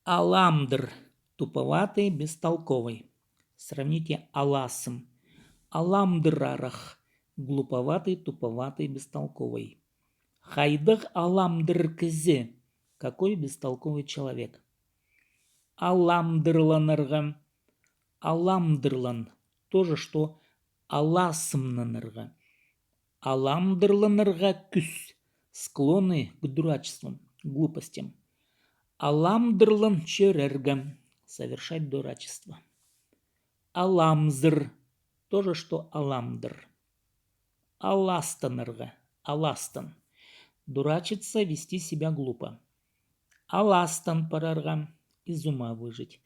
Аламдр – туповатый, бестолковый. Сравните аласм. Аламдрарах – глуповатый, туповатый, бестолковый. Хайдах аламдр кзе – какой бестолковый человек. Аламдрланырга. Аламдрлан – то же, что аласмнанырга. Аламдрланырга күс – склонны к дурачествам, глупостям. Аламдрлан черерга – совершать дурачество. Аламзр – то же, что аламдр. Аластанырга – аластан – дурачиться, вести себя глупо. Аластан парарга – из ума выжить,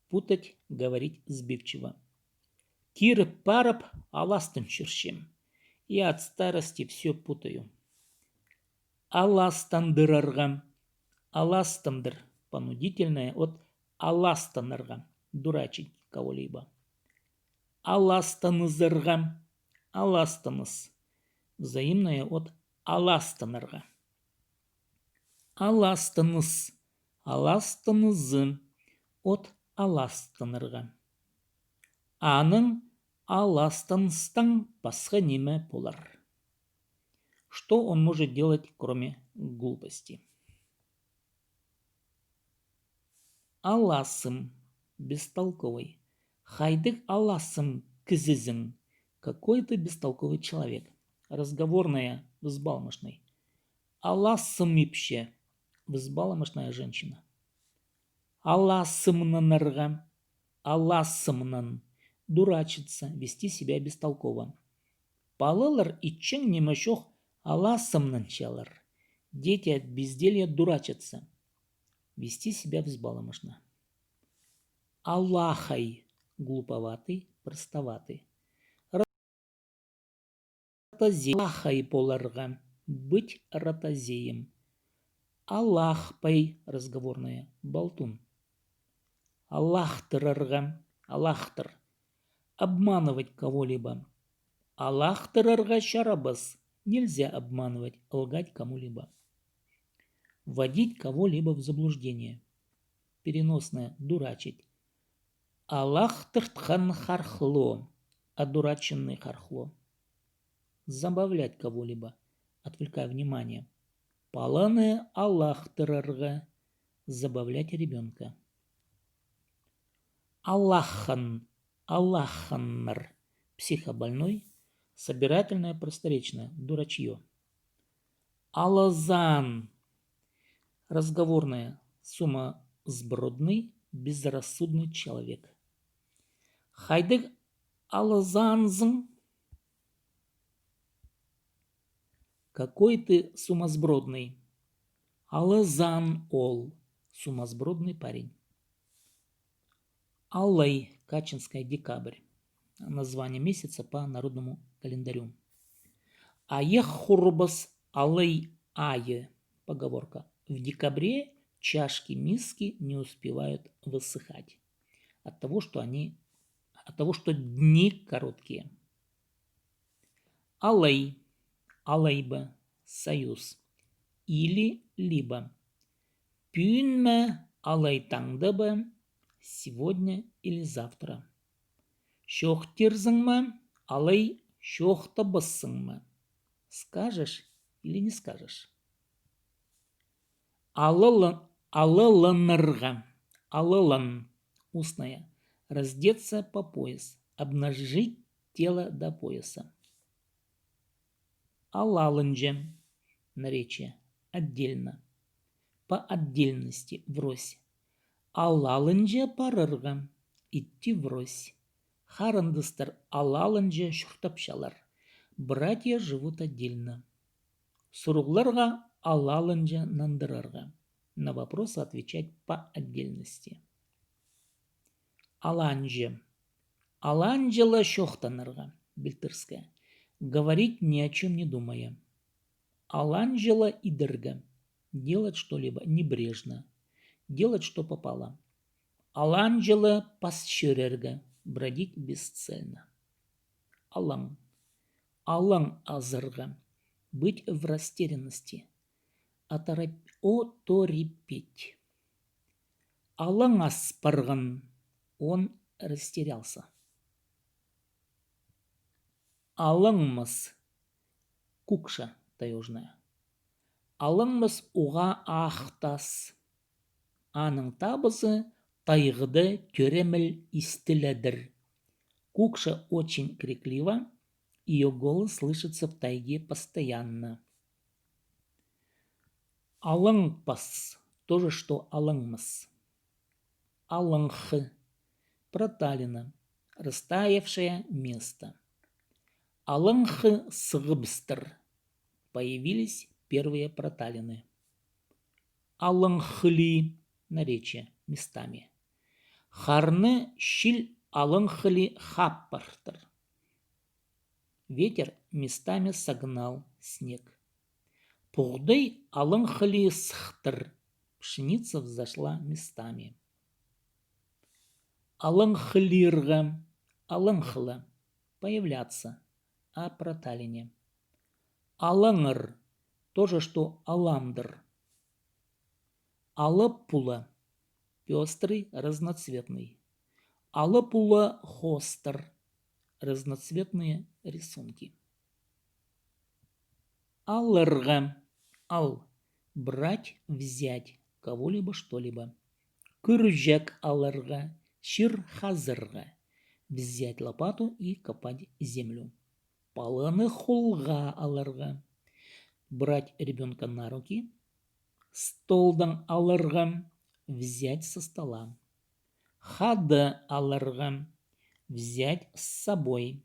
путать, говорить сбивчиво. Кир параб аластан черщем. Я от старости все путаю. Аластандырарга. Аластандыр – понудительное от аластанырга – дурачить кого-либо. Аластанызырга. Аластаныз – взаимное от аластанырга. Аластаныз. Аластанызы от аластанырга. Аның аластаныстан басқа неме болар. Что он может делать, кроме глупости? Аласым – бестолковый. Хайдык аласым кізізің – какой-то бестолковый человек. Разговорная, взбалмошный. Аласым ипше – взбалмошная женщина. Аласымнанырга. Аласымнан – дурачиться, вести себя бестолково. Балалар итчен немешох аласымнан чалар. Дети от безделья дурачатся, вести себя взбалмошно. Аллахай – глуповатый, простоватый. Аллахай поларга – быть ротозеем. Аллахпай – разговорная, болтун. Аллахтырарга – аллахтыр – обманывать кого-либо. Аллахтырарга шарабас – нельзя обманывать, лгать кому-либо. Вводить кого-либо в заблуждение. Переносное – дурачить. Аллахтыртхан хархло – одураченный хархло. Забавлять кого-либо, отвлекая внимание. Паланы аллахтырарга – забавлять ребенка. Аллахан, аллаханнар – психобольной, собирательное, просторечное, дурачье. Алазан – разговорное, сумасбродный, безрассудный человек. Хайдык алазанзың – какой ты сумасбродный. Алазан ол – сумасбродный парень. Аллай – Качинская, декабрь. Название месяца по народному календарю. Аех хурбас алай ае. Поговорка. В декабре чашки, миски не успевают высыхать. От того, что дни короткие. Алай. Алайба. Союз. Или либо. Пюнме алайтаңдыбы. Сегодня или завтра. Шохтирзыңма, алай шохтабысыңма. Скажешь или не скажешь. Алыланырга. Алылан. Устная. Раздеться по пояс. Обнажить тело до пояса. Алалынже. Наречие. Отдельно. По отдельности. Врозь. Алалынже парырга. Идти врозь. Харандыстар алалынже шуртапшалар. Братья живут отдельно. Суругларга алалынже нандырарга. На вопросы отвечать по отдельности. Аланже. Аланжела шохтанырга. Бельтырская. Говорить ни о чем не думая. Аланжела идырга. Делать что-либо небрежно. Делать, что попало. Аланжела пасчерерга. Бродить бесцельно. Алам. Алам азырга. Быть в растерянности. Оторопеть. Алыңас парғын. Он растерялся. Алыңмыз. Кукша таежная. Алыңмыз уға ақтас. Аның табызы тайғыды төреміл истіледір. Кукша очень криклива. Ее голос слышится в тайге постоянно. Алыңпас. То же, что алыңмыз. Алыңх. Проталина. Растаявшее место. Алыңх сығыбстыр. Появились первые проталины. Алыңхли. Наречие. Местами. Харны щиль алыңхли хаппартыр. Ветер местами согнал снег. Пуғдай алыңхли сықтыр. Пшеница взошла местами. Алыңхлирға. Алыңхла. Появляться. О проталине. Алыңыр. То же, что аламдыр. Алыппула. Пестрый, разноцветный. Алыпула хостер. Разноцветные рисунки. Алырға. Ал. Брать, взять. Кого-либо, что-либо. Күржәк алырға. Шир хазырға. Взять лопату и копать землю. Паланы хулға алырға. Брать ребенка на руки. Столдан алырға. Взять со стола. Хады алырға. Взять с собой.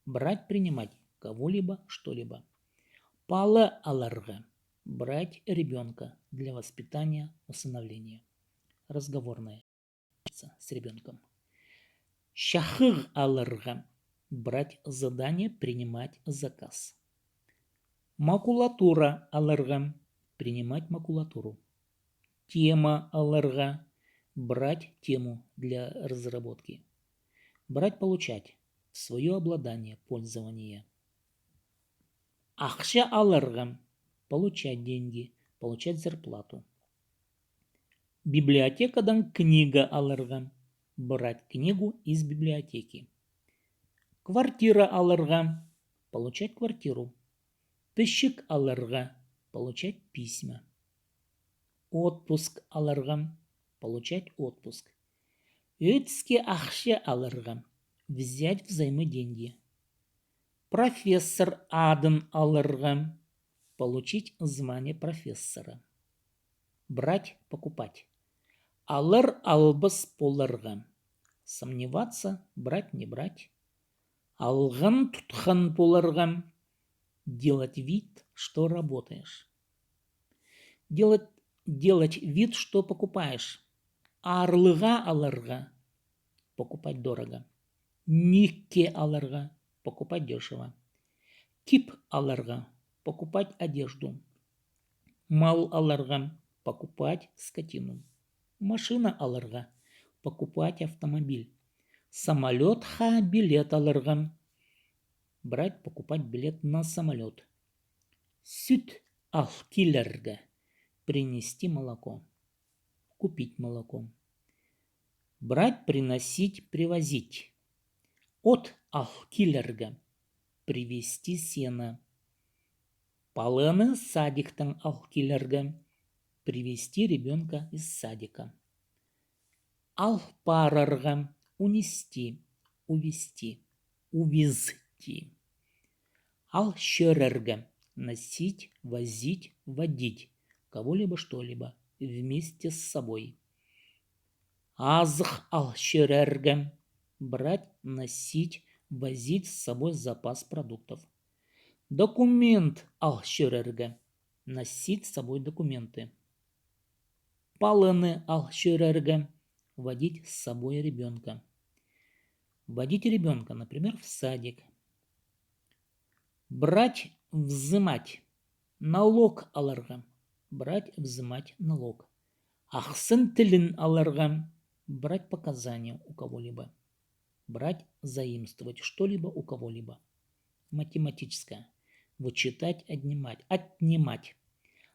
Брать, принимать. Кого-либо, что-либо. Палы алырға. Брать ребенка для воспитания, усыновления. Разговорная с ребенком. Шахыг алырға. Брать задание, принимать заказ. Макулатура алырға. Принимать макулатуру. Тема алырға. Брать тему для разработки. Брать, получать. Свое обладание, пользование. Ақша алырға. Получать деньги, получать зарплату. Библиотекадан книга алырға. Брать книгу из библиотеки. Квартира алырға. Получать квартиру. Пішік алырға. Получать письма. Отпуск алырға. Получать отпуск. Өтіске ақша алырға. Взять взаймы деньги. Профессор адын алырға. Получить звание профессора. Брать, покупать. Алыр албыс полырға. Сомневаться, брать, не брать. Алғын тұтқын полырға. Делать вид, что работаешь. Делать вид, что покупаешь. Арлыға алырға. Покупать дорого. Никке алырға. Покупать дешево. Кип алырға. Покупать одежду. Мал алырға. Покупать скотину. Машина алырға. Покупать автомобиль. Самолетха билет алырға. Брать, покупать билет на самолет. Сүт алкилерге. Принести молоко. Купить молоко. Брать, приносить, привозить. От алкилерге. Привезти сено. Палыны садиктан алкилерге. Привезти ребенка из садика. Алпарырға. Унести, увести, увезти. Алшерерге. Носить, возить, водить. Кого-либо, что-либо. Вместе с собой. Азх алшерерге. Брать, носить, возить с собой запас продуктов. Документ алшерерге. Носить с собой документы. Палыны алшерерге. Водить с собой ребенка. Водить ребенка, например, в садик. Брать, взымать. Налог алырға. Брать, взымать налог. Ақсын тілін алырға. Брать показания у кого-либо. Брать, заимствовать что-либо у кого-либо. Математическое. Вычитать, отнимать.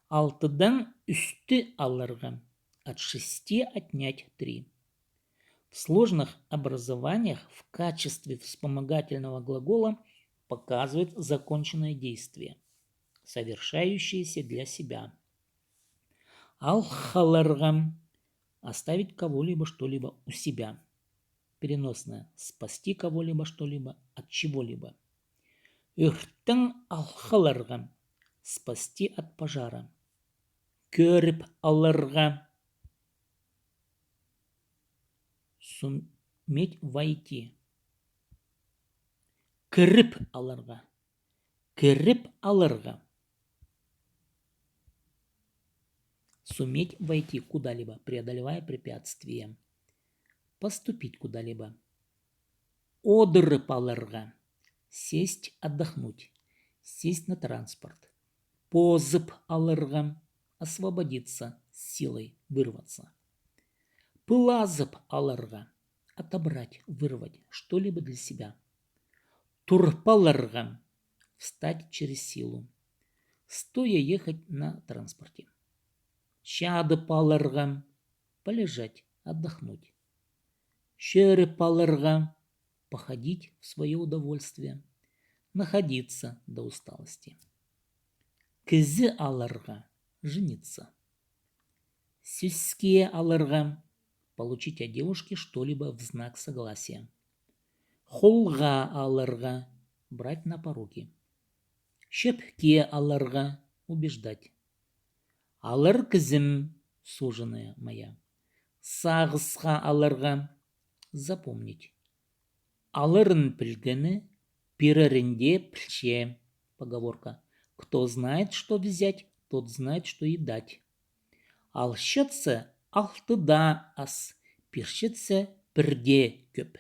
Алтыдан үсті алырға. От 6 отнять 3. В сложных образованиях в качестве вспомогательного глагола показывает законченное действие, совершающееся для себя. Ал-халарга – оставить кого-либо что-либо у себя. Переносное – спасти кого-либо что-либо от чего-либо. Үрттің ал-халарга – спасти от пожара. Көріп алырға – суметь войти. Кіріп алырға – кіріп алырға. Суметь войти куда-либо, преодолевая препятствия. Поступить куда-либо. Одырып алырға – сесть, отдохнуть, сесть на транспорт. Позып алырға – освободиться, силой вырваться. Пылазып алырға – отобрать, вырвать что-либо для себя. Турпалырға – встать через силу, стоя ехать на транспорте. Чадып алырға – полежать, отдохнуть. Шеріп алырға – походить в свое удовольствие, находиться до усталости. Кізі алырға – жениться. Сеске алырға – получить от девушки что-либо в знак согласия. Холға алырға – брать на поруки. Шепке алырға – убеждать. Алыр кізім, суженая моя. Сағысқа алырға – запомнить. Алырын пілгіні, пирерінде пілше. Поговорка. Кто знает, что взять, тот знает, что и дать. Алшытсы алтыда аз, пиршетсы пірде көп.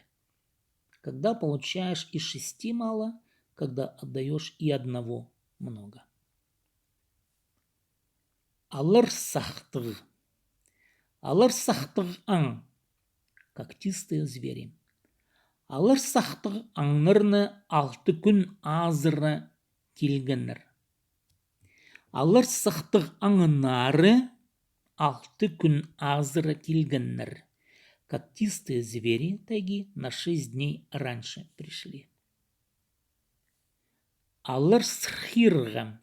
Когда получаешь из 6 мало, когда отдаешь и 1 много. Алыр сақтығы. Алыр сақтығы аң. Когтистые звери. Алыр сақтығы аңнырны 6 күн азыры келгінір. Алыр сақтығы аңынары 6 күн азыры келгінір. Когтистые звери тайги на 6 дней раньше пришли. Алыр сырхирға.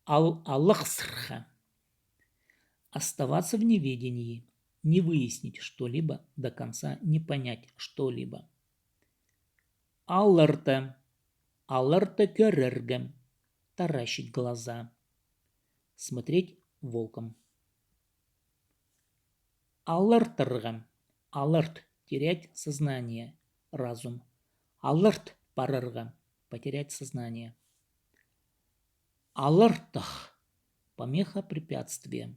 Алықсырха. Оставаться в неведении, не выяснить что-либо до конца, не понять что-либо. Алырты. Алырты көріргі. Таращить глаза. Смотреть волком. Алыртырға. Алырт. Терять сознание, разум. Алырт парырға. Потерять сознание. Алыртых. Помеха, препятствие.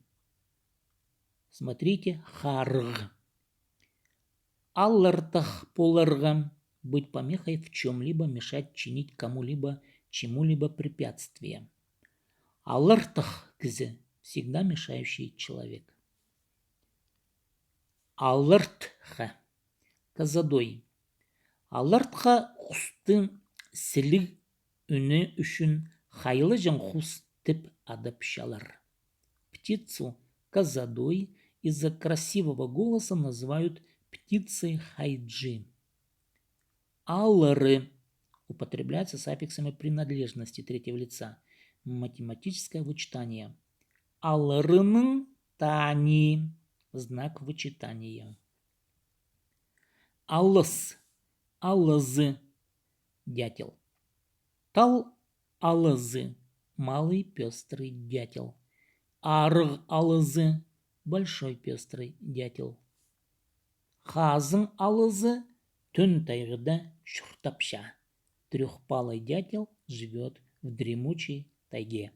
Смотрите, харг. Алыртых полырға. Быть помехой в чем-либо, мешать, чинить кому-либо, чему-либо препятствие. Алыртых кізі. Всегда мешающий человек. Алыртха. Казадой. Алыртха хусты сілік үні үшін хайлы жын хус тіп адып шалар. Птицу казадой из-за красивого голоса называют птицей хайджи. Аллары употребляются с аффиксами принадлежности третьего лица. Математическое вычитание. Алларының тани. Знак вычитания. Алыс. Алызы. Дятел. Тал алызы. Малый пестрый дятел. Арг алызы. Большой пестрый дятел. Хазың алызы. Түн тайғыда чуртапша. Трехпалый дятел живет в дремучей тайге.